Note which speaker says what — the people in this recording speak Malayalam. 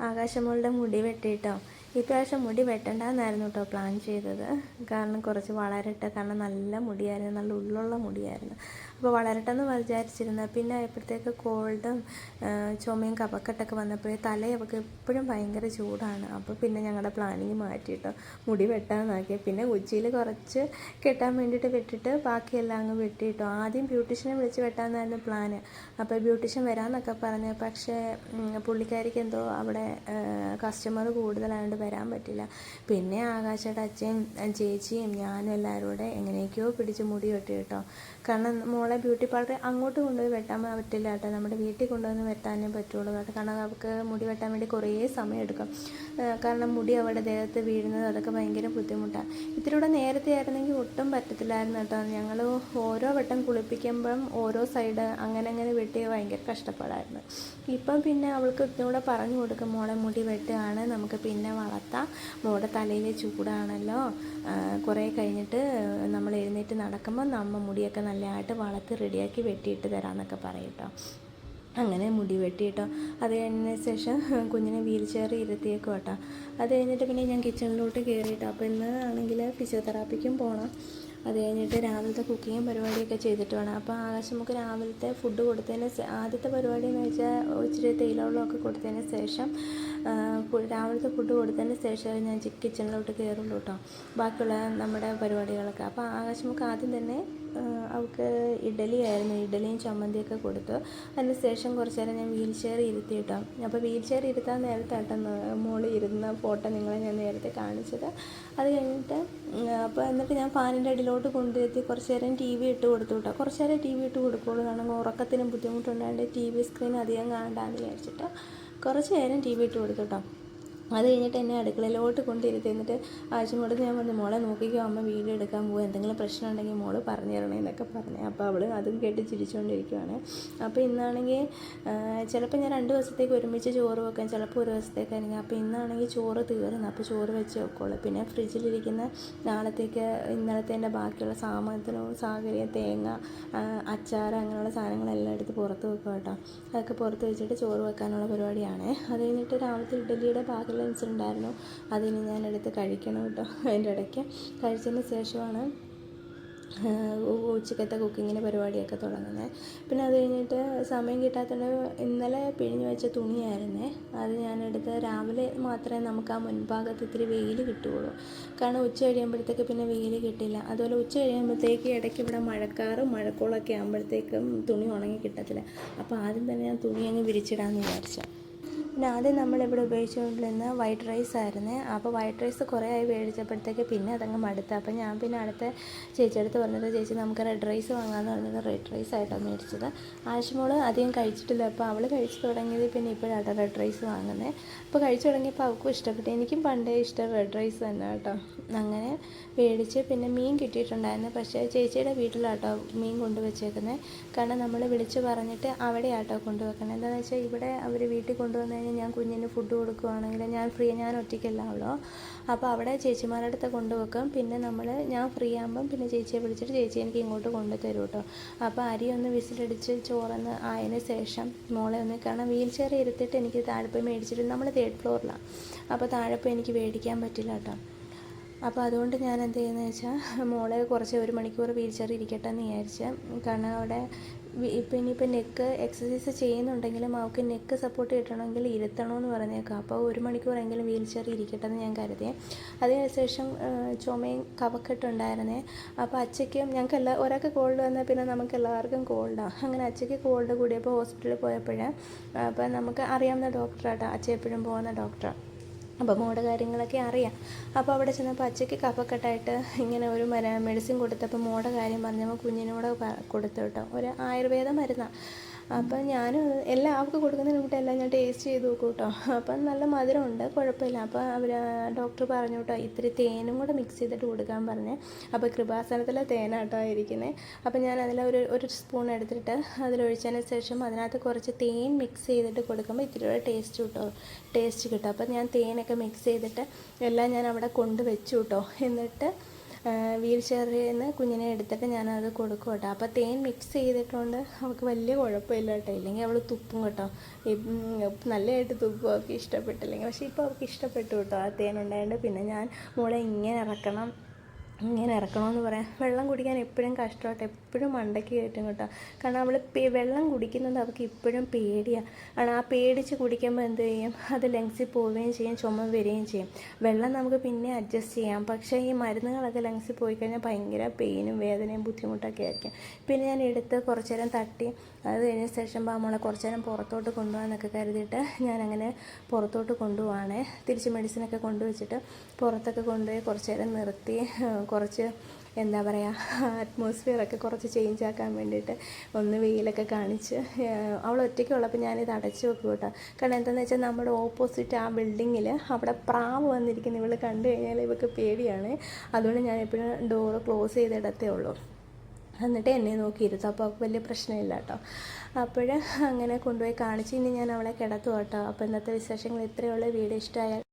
Speaker 1: ആകാശമോളുടെ മുടി വെട്ടിയിട്ടോ. ഇപ്രാവശ്യം മുടി വെട്ടണ്ടെന്നായിരുന്നു കേട്ടോ പ്ലാൻ ചെയ്തത്. കാരണം കുറച്ച് വളരട്ടെ, കാരണം നല്ല മുടിയായിരുന്നു, നല്ല ഉള്ളുള്ള മുടിയായിരുന്നു. അപ്പോൾ വളരട്ടെന്ന് വിചാരിച്ചിരുന്നത്. പിന്നെ ആയപ്പോഴത്തേക്ക് കോൾഡും ചുമയും കഫക്കെട്ടൊക്കെ വന്നപ്പോഴേ തലയൊക്കെ എപ്പോഴും ഭയങ്കര ചൂടാണ്. അപ്പോൾ പിന്നെ ഞങ്ങളുടെ പ്ലാനിങ് മാറ്റിയിട്ടോ, മുടി വെട്ടാമെന്നാക്കി. പിന്നെ ഉച്ചിയിൽ കുറച്ച് കെട്ടാൻ വേണ്ടിയിട്ട് വെട്ടിയിട്ട് ബാക്കിയെല്ലാം അങ്ങ് വെട്ടിയിട്ടോ. ആദ്യം ബ്യൂട്ടീഷ്യനെ വിളിച്ച് വെട്ടാമെന്നായിരുന്നു പ്ലാന്. അപ്പോൾ ബ്യൂട്ടീഷ്യൻ വരാമെന്നൊക്കെ പറഞ്ഞു. പക്ഷേ പുള്ളിക്കാരിക്ക് എന്തോ അവിടെ കസ്റ്റമർ കൂടുതലായതുകൊണ്ട് വരാൻ പറ്റില്ല. പിന്നെ ആകാശയുടെ അച്ഛയും ചേച്ചിയും ഞാനും എല്ലാവരും കൂടെ എങ്ങനെയൊക്കെയോ പിടിച്ച് മുടി വെട്ടി കേട്ടോ. കാരണം മോളെ ബ്യൂട്ടി പാർലർ അങ്ങോട്ട് കൊണ്ടുപോയി വെട്ടാൻ പറ്റില്ല കേട്ടോ, നമ്മുടെ വീട്ടിൽ കൊണ്ടുവന്ന് വെട്ടാനേ പറ്റുള്ളൂ കേട്ടോ. കാരണം അവർക്ക് മുടി വെട്ടാൻ വേണ്ടി കുറേ സമയം എടുക്കും. കാരണം മുടി അവിടെ ദേഹത്ത് വീഴുന്നത് അതൊക്കെ ഭയങ്കര ബുദ്ധിമുട്ടാണ്. ഇത്തിരി കൂടെ നേരത്തെ ആയിരുന്നെങ്കിൽ ഒട്ടും പറ്റത്തില്ലായിരുന്നു കേട്ടോ. ഞങ്ങൾ ഓരോ വട്ടം കുളിപ്പിക്കുമ്പം ഓരോ സൈഡ് അങ്ങനെ വെട്ടി ഭയങ്കര കഷ്ടപ്പാടായിരുന്നു. ഇപ്പം പിന്നെ അവൾക്ക് ഇത്തിരി പറഞ്ഞു കൊടുക്കും, മോളെ മുടി വെട്ടുകയാണ്, നമുക്ക് പിന്നെ വളർത്താം, മോളുടെ തലയിൽ ചൂടാണല്ലോ, കുറേ കഴിഞ്ഞിട്ട് നമ്മൾ എഴുന്നേറ്റ് നടക്കുമ്പോൾ നമ്മ മുടിയൊക്കെ നല്ലതായിട്ട് വളർത്തി റെഡിയാക്കി വെട്ടിയിട്ട് തരാമെന്നൊക്കെ പറയും കേട്ടോ. അങ്ങനെ മുടി വെട്ടിയിട്ടോ. അത് കഴിഞ്ഞതിന് ശേഷം കുഞ്ഞിനെ വീൽ ചെയർ ഇരുത്തിയേക്കും കേട്ടോ. അത് കഴിഞ്ഞിട്ട് പിന്നെ ഞാൻ കിച്ചണിലോട്ട് കയറിയിട്ടോ. അപ്പോൾ ഇന്ന് ആണെങ്കിൽ ഫിസിയോതെറാപ്പിക്കും പോകണം. അത് കഴിഞ്ഞിട്ട് രാവിലത്തെ കുക്കിങ്ങും പരിപാടിയൊക്കെ ചെയ്തിട്ട് വേണം. അപ്പോൾ ആകാശം നമുക്ക് രാവിലത്തെ ഫുഡ് കൊടുത്തതിന് ആദ്യത്തെ പരിപാടി എന്ന് വെച്ചാൽ ഇച്ചിരി തേയിലവെള്ളമൊക്കെ കൊടുത്തതിന് ശേഷം രാവിലത്തെ ഫുഡ് കൊടുത്തതിന് ശേഷം ഞാൻ കിച്ചണിലോട്ട് കയറുള്ളൂ കേട്ടോ, ബാക്കിയുള്ള നമ്മുടെ പരിപാടികളൊക്കെ. അപ്പോൾ ആകാശം നമുക്ക് ആദ്യം തന്നെ അവൾക്ക് ഇഡ്ഡലിയായിരുന്നു, ഇഡ്ഡലിയും ചമ്മന്തിയൊക്കെ കൊടുത്തു. അതിന് ശേഷം കുറച്ച് നേരം ഞാൻ വീൽ ചെയർ ഇരുത്തി കേട്ടോ. അപ്പോൾ വീൽ ചെയർ ഇരുത്താൻ നേരത്തായിട്ടാണ് മോള് ഇരുന്ന ഫോട്ടോ നിങ്ങളെ ഞാൻ നേരത്തെ കാണിച്ചത്. അത് കഴിഞ്ഞിട്ട് അപ്പോൾ എന്നിട്ട് ഞാൻ ഫാനിൻ്റെ അടിയിലോട്ട് കൊണ്ടുവരുത്തി കുറച്ച് നേരം ടി വി ഇട്ട് കൊടുത്തു കേട്ടോ. കുറച്ച് നേരം ടി വി ഇട്ട് കൊടുക്കുള്ളൂ, കാരണം ഉറക്കത്തിന് ബുദ്ധിമുട്ടുണ്ടായിട്ട് ടി വി സ്ക്രീൻ അധികം കാണണ്ടാന്ന് വിചാരിച്ചിട്ട് കുറച്ച് നേരം ടി വി ഇട്ട് കൊടുത്തു കേട്ടോ. അത് കഴിഞ്ഞിട്ട് എന്നെ അടുക്കളയിലോട്ട് കൊണ്ടിരുത്തി. എന്നിട്ട് ആഴ്ചയോട് ഞാൻ പറഞ്ഞു, മോളെ നോക്കിക്കോ, അമ്മ വീഡിയോ എടുക്കാൻ പോകും, എന്തെങ്കിലും പ്രശ്നം ഉണ്ടെങ്കിൽ മോള് പറഞ്ഞു തരണേ എന്നൊക്കെ പറഞ്ഞു. അപ്പോൾ അവൾ അതും കേട്ട് ചിരിച്ചുകൊണ്ടിരിക്കുവാണ്. അപ്പോൾ ഇന്നാണെങ്കിൽ ചിലപ്പോൾ ഞാൻ 2 ദിവസത്തേക്ക് ഒരുമിച്ച് ചോറ് വെക്കാം, ചിലപ്പോൾ ഒരു ദിവസത്തേക്കായിരിക്കും. അപ്പോൾ ഇന്നാണെങ്കിൽ ചോറ് തീർന്നു. അപ്പോൾ ചോറ് വെച്ച് വെക്കോളൂ. പിന്നെ ഫ്രിഡ്ജിലിരിക്കുന്ന നാളത്തേക്ക് ഇന്നലത്തെ ബാക്കിയുള്ള സാഹചര്യം തേങ്ങ, അച്ചാർ, അങ്ങനെയുള്ള സാധനങ്ങളെല്ലാം എടുത്ത് പുറത്ത് വെക്കുക കേട്ടോ. അതൊക്കെ പുറത്ത് വെച്ചിട്ട് ചോറ് വെക്കാനുള്ള പരിപാടിയാണ്. അത് കഴിഞ്ഞിട്ട് രാവിലത്തെ ഇഡ്ഡലിയുടെ ബാക്കിയുള്ള ഉണ്ടായിരുന്നു, അതിന് ഞാനെടുത്ത് കഴിക്കണം കേട്ടോ. അതിൻ്റെ ഇടയ്ക്ക് കഴിച്ചതിന് ശേഷമാണ് ഉച്ചക്കത്തെ കുക്കിങ്ങിൻ്റെ പരിപാടിയൊക്കെ തുടങ്ങുന്നത്. പിന്നെ അത് കഴിഞ്ഞിട്ട് സമയം കിട്ടാത്തതുകൊണ്ട് ഇന്നലെ പിഴിഞ്ഞ് വെച്ച തുണിയായിരുന്നേ, അത് ഞാനെടുത്ത് രാവിലെ മാത്രമേ നമുക്ക് ആ മുൻഭാഗത്ത് ഇത്തിരി വെയിൽ കിട്ടുകയുള്ളൂ. കാരണം ഉച്ച കഴിയുമ്പോഴത്തേക്ക് പിന്നെ വെയിൽ കിട്ടില്ല. അതുപോലെ ഉച്ച കഴിയുമ്പോഴത്തേക്ക് ഇടയ്ക്ക് ഇവിടെ മഴക്കോളൊക്കെ ആകുമ്പോഴത്തേക്കും തുണി ഉണങ്ങി കിട്ടത്തില്ല. അപ്പോൾ ആദ്യം തന്നെ ഞാൻ തുണി അങ്ങ് വിരിച്ചിടാമെന്ന് വിചാരിച്ചു. പിന്നെ ആദ്യം നമ്മളിവിടെ ഉപയോഗിച്ചുകൊണ്ടിരുന്ന വൈറ്റ് റൈസ് ആയിരുന്നേ. അപ്പോൾ വൈറ്റ് റൈസ് കുറേ ആയി മേടിച്ചപ്പോഴത്തേക്ക് പിന്നെ അതങ്ങ് മടുത്ത. അപ്പോൾ ഞാൻ പിന്നെ അടുത്ത ചേച്ചിയെടുത്ത് പറഞ്ഞത്, ചേച്ചി നമുക്ക് റെഡ് റൈസ് വാങ്ങാമെന്ന് പറഞ്ഞത് റെഡ് റൈസ് ആയിട്ടാണ് മേടിച്ചത്. ആശുമോൾ അധികം കഴിച്ചിട്ടില്ല, അപ്പോൾ അവൾ കഴിച്ച് തുടങ്ങിയത് പിന്നെ ഇപ്പോഴാട്ടോ റെഡ് റൈസ് വാങ്ങുന്നത്. അപ്പോൾ കഴിച്ചു തുടങ്ങിയപ്പോൾ അവൾക്കും ഇഷ്ടപ്പെട്ടു. എനിക്കും പണ്ടേ ഇഷ്ടം റെഡ് റൈസ് തന്നെ കേട്ടോ. അങ്ങനെ മേടിച്ച് പിന്നെ മീൻ കിട്ടിയിട്ടുണ്ടായിരുന്നു. പക്ഷേ ചേച്ചിയുടെ വീട്ടിലാട്ടോ മീൻ കൊണ്ടുവച്ചേക്കുന്നത്. കാരണം നമ്മൾ വിളിച്ച് പറഞ്ഞിട്ട് അവിടെയാട്ടോ കൊണ്ടുവെക്കുന്നത്. എന്താണെന്ന് വെച്ചാൽ ഇവിടെ അവർ വീട്ടിൽ കൊണ്ടുവന്ന് ഞാൻ കുഞ്ഞിന് ഫുഡ് കൊടുക്കുകയാണെങ്കിൽ ഞാൻ ഒറ്റയ്ക്കല്ലാവല്ലോ. അപ്പോൾ അവിടെ ചേച്ചിമാരുടെ അടുത്ത് കൊണ്ടുവെക്കും. പിന്നെ ഞാൻ ഫ്രീ ആകുമ്പം പിന്നെ ചേച്ചിയെ വിളിച്ചിട്ട് ചേച്ചി എനിക്ക് ഇങ്ങോട്ട് കൊണ്ടുതരും കേട്ടോ. അപ്പോൾ അരി ഒന്ന് വിസിലടിച്ച് ചോറൊന്ന് ആയതിന് ശേഷം മോളെ ഒന്ന്, കാരണം വീൽ ചെയർ ഇരുത്തിയിട്ട് എനിക്ക് താഴെപ്പോയി മേടിച്ചിട്ട് നമ്മൾ 3rd ഫ്ലോറിലാണ്. അപ്പോൾ താഴെപ്പോയി എനിക്ക് മേടിക്കാൻ പറ്റില്ല കേട്ടോ. അപ്പോൾ അതുകൊണ്ട് ഞാൻ എന്ത് ചെയ്യുന്നത് വെച്ചാൽ മോളെ കുറച്ച് 1 മണിക്കൂർ വീൽ ചെയർ ഇരിക്കട്ടെ എന്ന് വിചാരിച്ച്. കാരണം അവിടെ ഇനിയിപ്പോൾ നെക്ക് എക്സസൈസ് ചെയ്യുന്നുണ്ടെങ്കിലും അവൾക്ക് നെക്ക് സപ്പോർട്ട് കിട്ടണമെങ്കിൽ ഇരുത്തണമെന്ന് പറഞ്ഞേക്കാം. അപ്പോൾ 1 മണിക്കൂറെങ്കിലും വീൽ ചെയർ ഇരിക്കട്ടെ എന്ന് ഞാൻ കരുതിയേ. അതിനുശേഷം ചുമയും കഫക്കെട്ടുണ്ടായിരുന്നേ. അപ്പോൾ അച്ഛയ്ക്കും ഞങ്ങൾക്ക് ഒരാൾക്ക് കോൾഡ് വന്നാൽ പിന്നെ നമുക്ക് എല്ലാവർക്കും കോൾഡാണ്. അങ്ങനെ അച്ഛയ്ക്ക് കോൾഡ് കൂടിയപ്പോൾ ഹോസ്പിറ്റലിൽ പോയപ്പോഴേ അപ്പോൾ നമുക്ക് അറിയാവുന്ന ഡോക്ടറാട്ടോ, അച്ഛ എപ്പോഴും പോകുന്ന ഡോക്ടർ. അപ്പോൾ മോളുടെ കാര്യങ്ങളൊക്കെ അറിയാം. അപ്പോൾ അവിടെ ചെന്നപ്പോൾ അച്ഛയ്ക്ക് കഫക്കെട്ടായിട്ട് ഇങ്ങനെ ഒരു മെഡിസിൻ കൊടുത്തപ്പോൾ മോളുടെ കാര്യം പറഞ്ഞപ്പോൾ കുഞ്ഞിനോട് കൊടുത്തു കേട്ടോ. ഒരു ആയുർവേദ മരുന്നാണ്. അപ്പം ഞാൻ എല്ലാം അവൾക്ക് കൊടുക്കുന്നതിന് മുമ്പ് എല്ലാം ഞാൻ ടേസ്റ്റ് ചെയ്ത് നോക്കും കേട്ടോ. അപ്പം നല്ല മധുരമുണ്ട്, കുഴപ്പമില്ല. അപ്പോൾ ഡോക്ടർ പറഞ്ഞു കേട്ടോ, ഇത്തിരി തേനും കൂടെ മിക്സ് ചെയ്തിട്ട് കൊടുക്കാൻ പറഞ്ഞേ. അപ്പോൾ കൃപാസനത്തിലെ തേനാട്ടോ ഇരിക്കുന്നത്. അപ്പോൾ ഞാൻ ഒരു സ്പൂൺ എടുത്തിട്ട് അതിലൊഴിച്ചതിന് ശേഷം അതിനകത്ത് കുറച്ച് തേൻ മിക്സ് ചെയ്തിട്ട് കൊടുക്കുമ്പോൾ ഇത്തിരി ടേസ്റ്റ് കിട്ടും. അപ്പോൾ ഞാൻ തേനൊക്കെ മിക്സ് ചെയ്തിട്ട് എല്ലാം ഞാൻ അവിടെ കൊണ്ടുവച്ചു കേട്ടോ. എന്നിട്ട് വീൽ ചെയറിൽ നിന്ന് കുഞ്ഞിനെ എടുത്തിട്ട് ഞാനത് കൊടുക്കും കേട്ടോ. അപ്പോൾ തേൻ മിക്സ് ചെയ്തിട്ടുണ്ട് അവൾക്ക് വലിയ കുഴപ്പമില്ല കേട്ടോ. ഇല്ലെങ്കിൽ അവൾ തുപ്പും കേട്ടോ. നല്ലതായിട്ട് തുപ്പും, അവൾക്ക് ഇഷ്ടപ്പെട്ടില്ലെങ്കിൽ. പക്ഷേ ഇപ്പോൾ അവൾക്ക് ഇഷ്ടപ്പെട്ടു കേട്ടോ ആ തേൻ ഉണ്ടായതുകൊണ്ട്. പിന്നെ ഞാൻ മോളെ ഇങ്ങനെ ഇറക്കണമെന്ന് പറയാം. വെള്ളം കുടിക്കാൻ എപ്പോഴും കഷ്ടമായിട്ട് എപ്പോഴും മണ്ടയ്ക്ക് കയറ്റും കേട്ടോ. കാരണം അവൾ വെള്ളം കുടിക്കുന്നത് അവൾക്ക് ഇപ്പോഴും പേടിയാണ്. ആ പേടിച്ച് കുടിക്കുമ്പോൾ എന്ത് ചെയ്യും, അത് ലങ്സിൽ പോവുകയും ചെയ്യും, ചുമ വരികയും ചെയ്യും. വെള്ളം നമുക്ക് പിന്നെ അഡ്ജസ്റ്റ് ചെയ്യാം, പക്ഷേ ഈ മരുന്നുകളൊക്കെ ലങ്സിൽ പോയി കഴിഞ്ഞാൽ ഭയങ്കര പെയിനും വേദനയും ബുദ്ധിമുട്ടൊക്കെ ആയിരിക്കും. പിന്നെ ഞാൻ എടുത്ത് കുറച്ച് നേരം തട്ടി, അത് കഴിഞ്ഞ ശേഷം നമ്മളെ കുറച്ച് നേരം പുറത്തോട്ട് കൊണ്ടുപോകാമെന്നൊക്കെ കരുതിയിട്ട് ഞാനങ്ങനെ പുറത്തോട്ട് കൊണ്ടുപോവാണേ. തിരിച്ച് മെഡിസിനൊക്കെ കൊണ്ടുവച്ചിട്ട് പുറത്തൊക്കെ കൊണ്ടുപോയി കുറച്ച് നേരം നിർത്തി, കുറച്ച് എന്താ പറയുക, അറ്റ്മോസ്ഫിയറൊക്കെ കുറച്ച് ചേഞ്ച് ആക്കാൻ വേണ്ടിയിട്ട് ഒന്ന് വെയിലൊക്കെ കാണിച്ച്. അവൾ ഒറ്റയ്ക്കുള്ളപ്പോൾ ഞാനിത് അടച്ചു വെക്കും കേട്ടോ. കാരണം എന്താണെന്ന് വെച്ചാൽ നമ്മുടെ ഓപ്പോസിറ്റ് ആ ബിൽഡിങ്ങിൽ അവിടെ പ്രാവ് വന്നിരിക്കുന്ന ഇവൾ കണ്ടു കഴിഞ്ഞാൽ ഇവൾക്ക് പേടിയാണ്. അതുകൊണ്ട് ഞാൻ എപ്പോഴും ഡോറ് ക്ലോസ് ചെയ്തിടത്തേ ഉള്ളൂ. എന്നിട്ട് എന്നെ നോക്കിയിരുത്തും. അപ്പോൾ അവൾക്ക് വലിയ പ്രശ്നമില്ല കേട്ടോ. അപ്പോൾ അങ്ങനെ കൊണ്ടുപോയി കാണിച്ച് ഇനി ഞാൻ അവളെ കിടത്തും കേട്ടോ. അപ്പോൾ ഇന്നത്തെ വിശേഷങ്ങൾ ഇത്രയേ ഉള്ളൂ. വീഡിയോ ഇഷ്ടമായാൽ